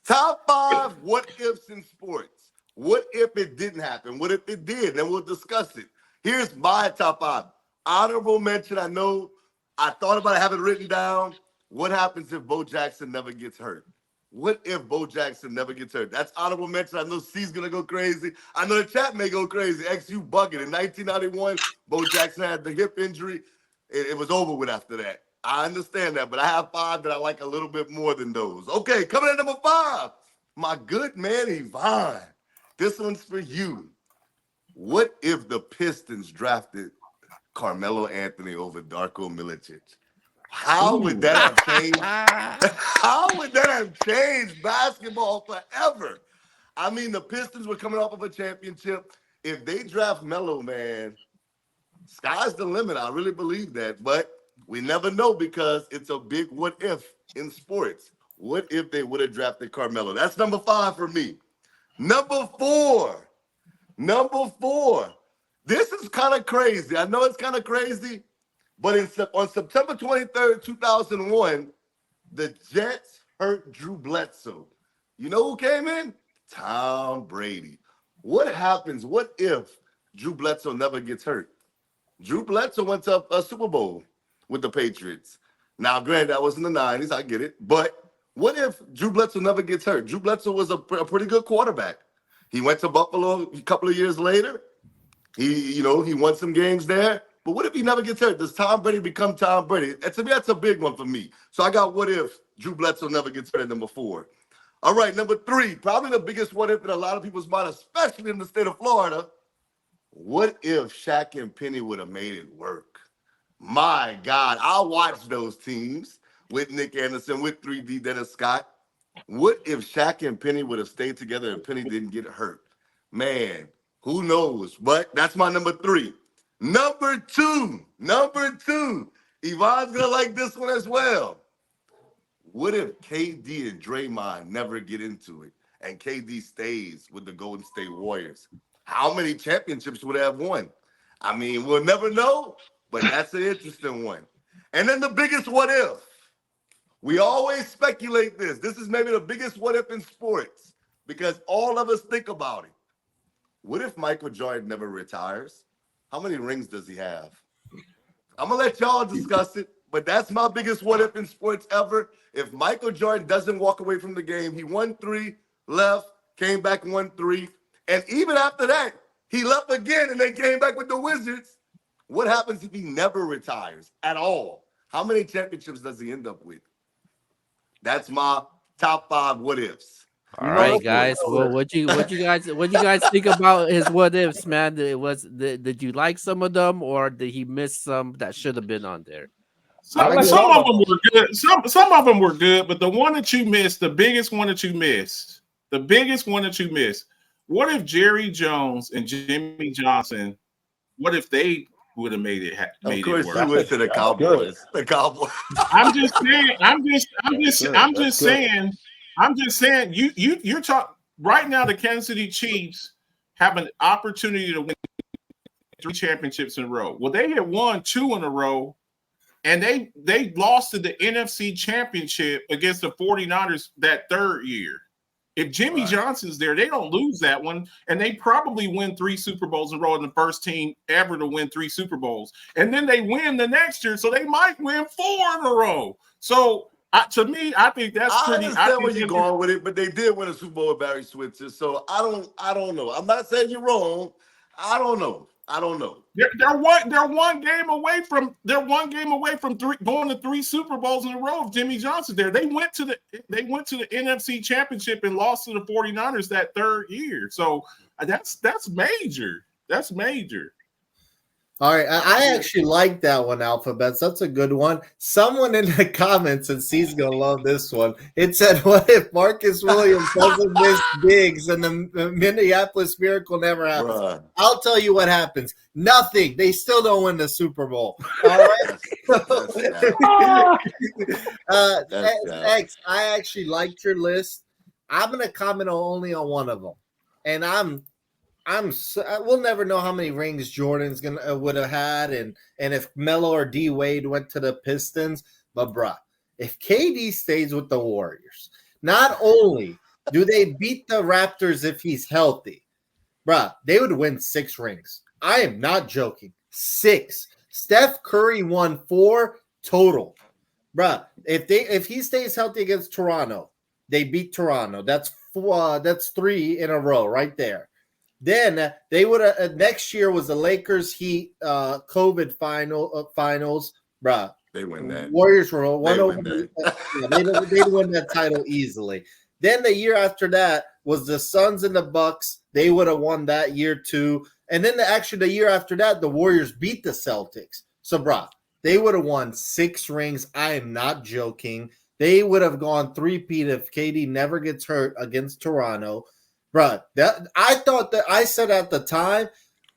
Top 5 what ifs in sports. What if it didn't happen? What if it did? Then we'll discuss it. Here's my top 5. Honorable mention. I know I thought about it, have it written down. What happens if Bo Jackson never gets hurt? What if Bo Jackson never gets hurt? That's honorable mention. I know C's gonna go crazy. I know the chat may go crazy. XU bugging. In 1991, Bo Jackson had the hip injury. It was over with after that. I understand that, but I have 5 that I like a little bit more than those. Okay, coming at number 5, my good man Yvonne. This one's for you. What if the Pistons drafted Carmelo Anthony over Darko Milicic? How would that have changed? How would that have changed basketball forever? I mean, the Pistons were coming off of a championship. If they draft Melo, man, sky's the limit. I really believe that. But we never know because it's a big what if in sports. What if they would have drafted Carmelo? That's number 5 for me. Number 4. This is kind of crazy. I know it's kind of crazy, but on September 23rd, 2001, the Jets hurt Drew Bledsoe. You know who came in? Tom Brady. What happens? What if Drew Bledsoe never gets hurt? Drew Bledsoe went to a Super Bowl with the Patriots. Now, granted, that was in the 90s. I get it. But what if Drew Bledsoe never gets hurt? Drew Bledsoe was a pretty good quarterback. He went to Buffalo a couple of years later. He won some games there. But what if he never gets hurt? Does Tom Brady become Tom Brady? And to me, that's a big one for me. So I got what if Drew Bledsoe never gets hurt at number 4. All right, number 3, probably the biggest what if in a lot of people's mind, especially in the state of Florida. What if Shaq and Penny would have made it work? My God, I watched those teams with Nick Anderson, with 3D Dennis Scott. What if Shaq and Penny would have stayed together and Penny didn't get hurt? Man, who knows? But that's my number 3. Number 2. Yvonne's gonna like this one as well. What if KD and Draymond never get into it and KD stays with the Golden State Warriors? How many championships would they have won? I mean, we'll never know, but that's an interesting one. And then the biggest what if. We always speculate this. This is maybe the biggest what if in sports because all of us think about it. What if Michael Jordan never retires? How many rings does he have? I'm going to let y'all discuss it, but that's my biggest what if in sports ever. If Michael Jordan doesn't walk away from the game, he won 3, left, came back, won 3. And even after that, he left again and then came back with the Wizards. What happens if he never retires at all? How many championships does he end up with? That's my top 5 what ifs. All right, guys. Well, what you guys think about his what ifs, man? Did you like some of them, or did he miss some that should have been on there? Some of them were good. Some of them were good, but the one that you missed, the biggest one that you missed. What if Jerry Jones and Jimmy Johnson? What if they would have made it? Of course, he went to the Cowboys. The Cowboys. I'm just saying. You're talking right now. The Kansas City Chiefs have an opportunity to win 3 championships in a row. Well, they had won 2 in a row, and they lost to the NFC Championship against the 49ers that 3rd year. If Jimmy Johnson's there, they don't lose that one, and they probably win 3 Super Bowls in a row, and the first team ever to win 3 Super Bowls. And then they win the next year, so they might win 4 in a row. So to me, I think that's pretty. I understand where you're going with it, but they did win a Super Bowl with Barry Switzer, so I don't know. I'm not saying you're wrong. I don't know. They're one game away from going to 3 Super Bowls in a row of Jimmy Johnson there. They went to the NFC Championship and lost to the 49ers that 3rd year. So that's major. That's major. All right, I actually like that one, Alphabets. That's a good one. Someone in the comments, and C's going to love this one, it said, what if Marcus Williams doesn't miss bigs and the Minneapolis Miracle never happens? Bruh. I'll tell you what happens. Nothing. They still don't win the Super Bowl. All right? X, I actually liked your list. I'm going to comment only on one of them. And we'll never know how many rings Jordan's would have had, and if Melo or D Wade went to the Pistons. But bruh, if KD stays with the Warriors, not only Do they beat the Raptors if he's healthy? Bruh, they would win 6 rings. I am not joking. 6. Steph Curry won 4 total. Bruh, if he stays healthy against Toronto, they beat Toronto. That's 4. That's 3 in a row right there. Then they would have next year was the Lakers Heat COVID finals, bruh. They win that. Warriors were one They over. win that. They'd win that title easily. Then the year after that was the Suns and the Bucks. They would have won that year too. And then the year after that, the Warriors beat the Celtics. So, bruh, they would have won 6 rings. I am not joking. They would have gone 3-peat if KD never gets hurt against Toronto. Bruh, I thought that I said at the time,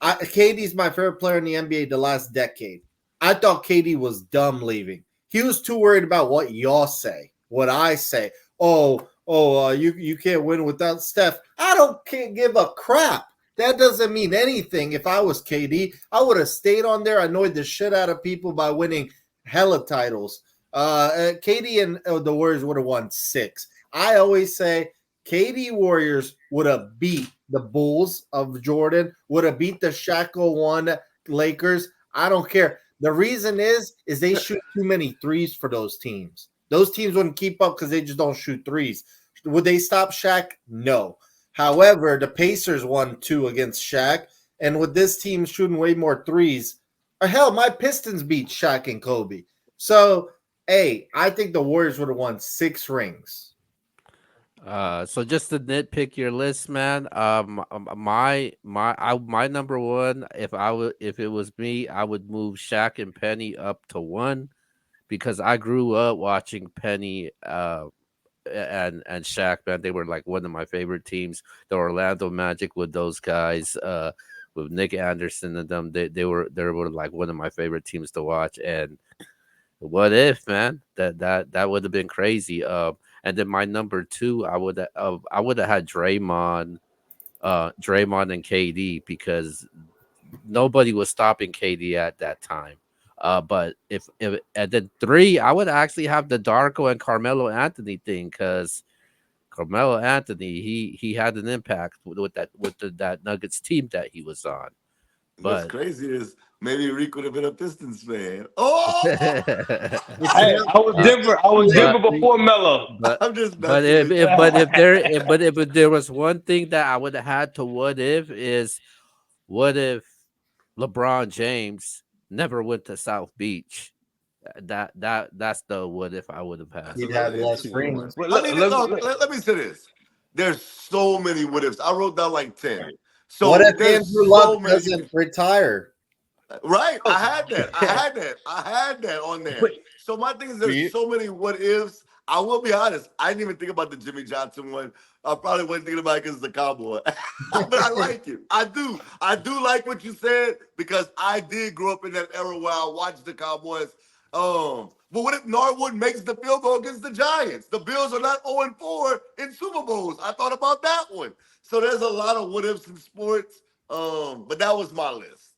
KD's my favorite player in the NBA the last decade. I thought KD was dumb leaving. He was too worried about what y'all say, what I say. You can't win without Steph. I can't give a crap. That doesn't mean anything. If I was KD, I would have stayed on there, annoyed the shit out of people by winning hella titles. KD and the Warriors would have won 6. I always say KD Warriors would have beat the Bulls of Jordan, would have beat the Shaq 01 Lakers. I don't care. The reason is they shoot too many threes for those teams. Those teams wouldn't keep up because they just don't shoot threes. Would they stop Shaq? No. However, the Pacers won 2 against Shaq, and with this team shooting way more threes, or hell, my Pistons beat Shaq and Kobe. So, hey, I think the Warriors would have won 6 rings. So just to nitpick your list, man. My number one, if it was me, I would move Shaq and Penny up to 1 because I grew up watching Penny and Shaq, man. They were like one of my favorite teams. The Orlando Magic with those guys, with Nick Anderson and them. They were like one of my favorite teams to watch. And what if, man? That would have been crazy. And then my number 2, I would have had Draymond and KD because nobody was stopping KD at that time. But if and then 3, I would actually have the Darko and Carmelo Anthony thing because Carmelo Anthony he had an impact with that Nuggets team that he was on. What's But crazy is maybe Rick would have been a Pistons fan. Oh, I was Denver before Melo. I'm just But messing if with you. there was one thing that I would have had to what if LeBron James never went to South Beach? That's the what if I would have had. He'd have less rings. But I mean, let me say this. There's so many what ifs. I wrote down like 10. So What if there's Andrew so Luck many- doesn't retire? Right. I had that on there. But- So my thing is there's so many what ifs. I will be honest. I didn't even think about the Jimmy Johnson one. I probably wasn't thinking about it because it's the Cowboy. But I like it. I do. I do like what you said because I did grow up in that era where I watched the Cowboys. But what if Norwood makes the field goal against the Giants? The Bills are not 0-4 in Super Bowls. I thought about that one. So there's a lot of what ifs in sports. But that was my list.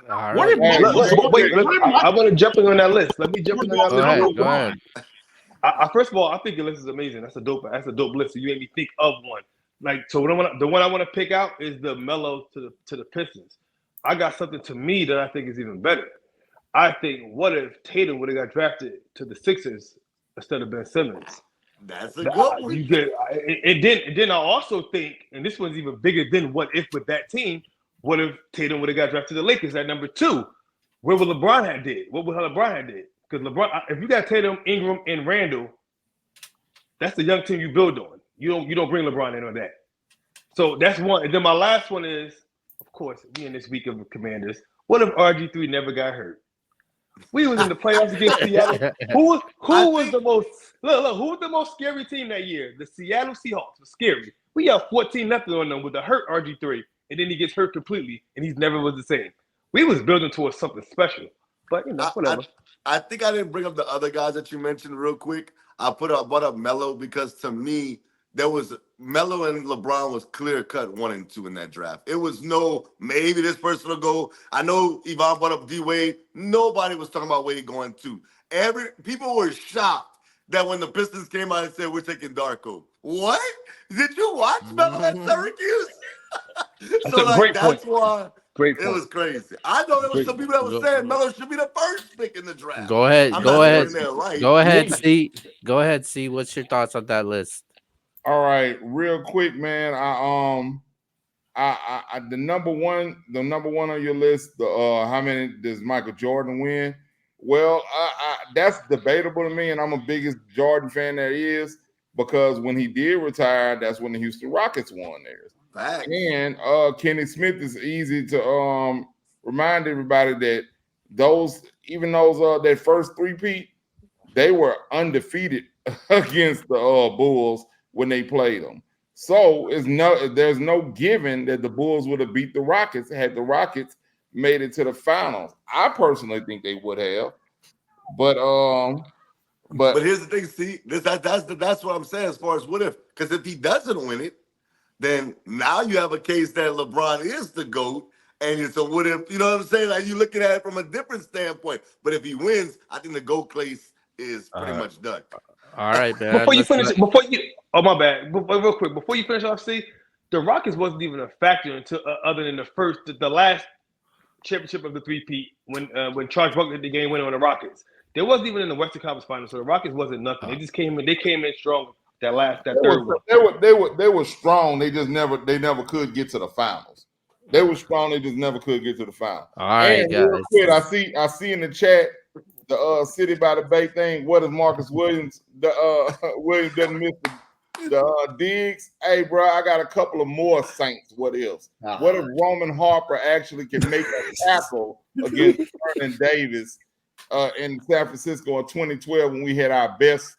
All What right. if I want to jump in on that list. Let me jump in on that list. Go ahead. First of all, I think your list is amazing. That's a dope list. So you made me think of one. Like, so the one I want to pick out is the Melo to the Pistons. I got something to me that I think is even better. I think what if Tatum would have got drafted to the Sixers instead of Ben Simmons? That's a good one. And then I also think, and this one's even bigger than what if with that team. What if Tatum would have got drafted to the Lakers at number 2? Where would LeBron have did? What would LeBron have did? Because LeBron, if you got Tatum, Ingram, and Randall, that's the young team you build on. You don't bring LeBron in on that. So that's one. And then my last one is, of course, being this week of Commanders. What if RG3 never got hurt? We was in the playoffs against Seattle. Who was the most scary team that year? The Seattle Seahawks was scary. We got 14-0 on them with a hurt RG3, and then he gets hurt completely, and he's never was the same. We was building towards something special, but whatever. I think I didn't bring up the other guys that you mentioned real quick. I brought up Melo because to me, there was Melo and LeBron was clear cut 1 and 2 in that draft. It was no maybe this person will go. I know Yvonne brought up D Wade. Nobody was talking about Wade going 2. People were shocked that when the Pistons came out and said we're taking Darko. What? Did you watch Melo at Syracuse? That's So a like great that's point. why Great it point. was crazy. I know there was some people that were saying Melo should be the first pick in the draft. Go ahead. I'm Go not ahead. saying they're right. Go ahead. See. Go ahead. See. What's your thoughts on that list? All right, real quick, man. I the number one on your list. How many does Michael Jordan win? Well, that's debatable to me, and I'm the biggest Jordan fan there is because when he did retire, that's when the Houston Rockets won theirs. Facts. And Kenny Smith is easy to remind everybody that that first three-peat, they were undefeated against the Bulls when they played them. So there's no given that the Bulls would have beat the Rockets had the Rockets made it to the finals. I personally think they would have, but here's the thing. See, that's what I'm saying as far as what if, because if he doesn't win it, then now you have a case that LeBron is the GOAT. And so what if, you know what I'm saying? Like you looking at it from a different standpoint. But if he wins, I think the GOAT case is pretty much done. All right, man. Before you finish, oh my bad. Real quick, before you finish off, see, the Rockets wasn't even a factor until other than the last championship of the three-peat when Charles Barkley hit the game winner on the Rockets. They wasn't even in the Western Conference Finals, so the Rockets wasn't nothing. They just came in. They came in strong that third one. They were strong. They just never could get to the finals. They were strong. They just never could get to the finals. All right, and guys. real quick, I see in the chat the City by the Bay thing. What if Marcus Williams? Williams doesn't miss the digs. Hey, bro, I got a couple of more Saints. What else? What if Roman Harper actually can make a tackle against Vernon Davis in San Francisco in 2012 when we had our best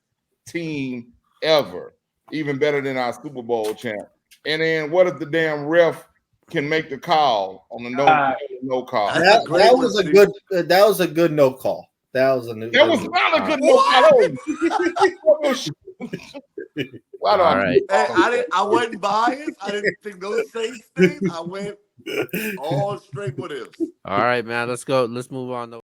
team ever, even better than our Super Bowl champ? And then what if the damn ref can make the call on the no call? That was a good no call. That was not a good no call. All right. Hey, I wasn't biased. I didn't think those same things. I went all straight with it. All right, man. Let's go. Let's move on.